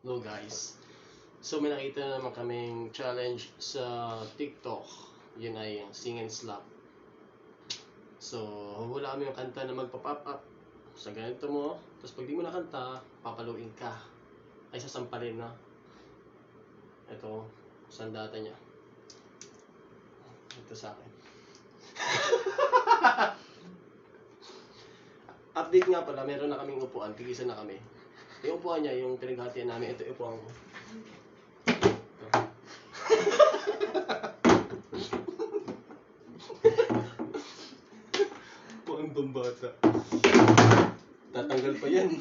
Hello guys. So may nakita na naman kaming challenge sa TikTok. Yun ay sing and slap. So hula kami yung kanta na magpa-pop up. Sa ganito mo, tapos pag di mo nakanta, papaluin ka. Ay sasampalin na. Ito, sandata niya. Ito sa akin. Update nga pala, meron na kaming upuan, tigisan na kami. Yung upuan niya, yung pinaghatian namin, ito yung upuan ko. Upuan bambata. Tatanggal pa yan.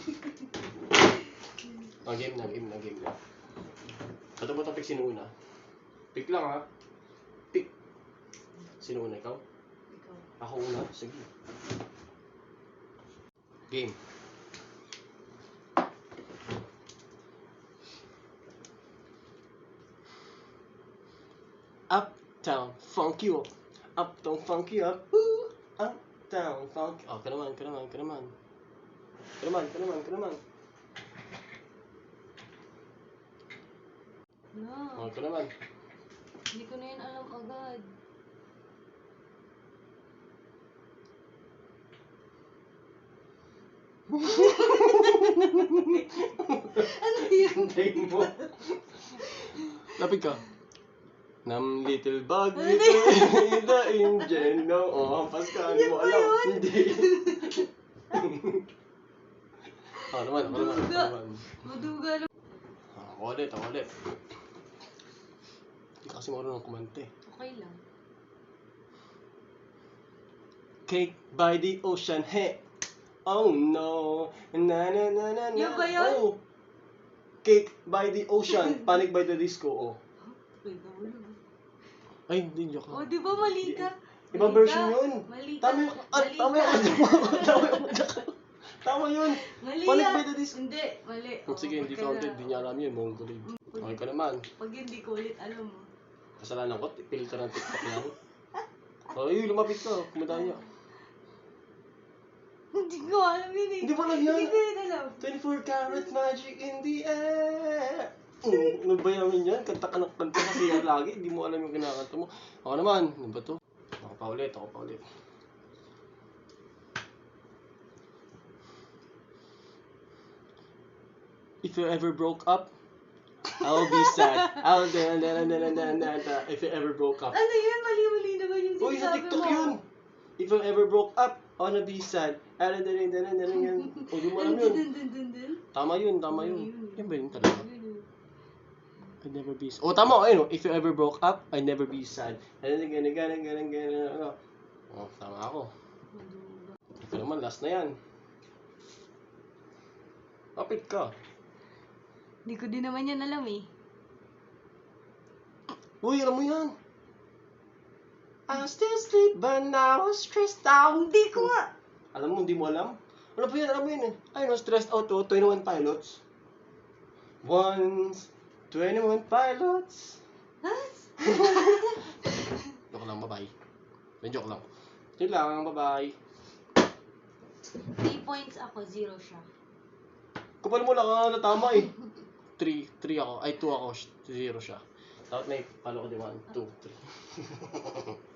Game na. Ito ba topic sino una? Pick lang ha. Pick. Sino una, ikaw? Ikaw. Ako una? Sige. Game. Uptown, funk you up. Uptown, funk you up. Woo! Uptown, funk. Oh, ka naman. No. Oh, ka naman. Hindi ko na yun alam agad. Ano yun? Hintayin mo. Lapit ka. Nam little bug, Ano little the angel, no. Oh, hampas ka. Hindi mo alam. Hindi. Ako naman. Maduga lang. Ako ulit. Hindi kasi marunong kumante. Okay lang. Cake by the ocean, hey. Oh no. Na. Yun ba yun? Oh. Cake by the ocean, Panic by the Disco. Oh. Wait, nahulog. Ay, hindi joke Oh, lang. di ba mali ka? Ibang version yun. Mali ka. Tama yung Mali Panic yan. by the Disco. Hindi, mali. Sige, hindi counted. Hindi niya alam yun. Mongoloid. Okay ka naman. Pag hindi ko ulit alam mo. Kasalanan ko, filter ng TikTok lang. Ay, lumapit ka. Kumadaya. Hindi ko alam yun eh. Hindi mo alam yan? Hindi ko yun alam. 24 karat magic in the air. Ano ba namin yan? Kanta ka ng kanta kasi yan lagi. Hindi mo alam yung kinakanta mo. Ako naman. Ano ba to? Ako pa ulit. If you ever broke up, I'll be sad. If you ever broke up. Ano yun? Mali naman yung Uy, sa sinasabi TikTok mo. yun. If you ever broke up, I wanna be sad. O, di mo alam yun. Dun. Tama yun. Yun. Yan ba yun talaga? Yun. I'd never be sad. Oh, tama. Ayun. If you ever broke up, I'd never be sad. Ano. Oh, tama ako. Maduga. Ito naman, last na yan. Kapit ka. Hindi ko din naman yan alam eh. Uy, alam mo yan. I still sleep, but now I'm stressed out. Hindi ko nga. Alam mo, hindi mo alam? Ano pa yan? Alam mo yun eh. Ayun, stressed out to 21 Pilots. Once, 21 Pilots. Ha? Joke lang, bye-bye. May joke lang. Yun lang, bye-bye. 3 points ako, 0 siya. Kapal mo lang na tama eh. 3 ako. Ay, 2 ako. 0 siya. Dapat may palo ko din 1, 2, 3.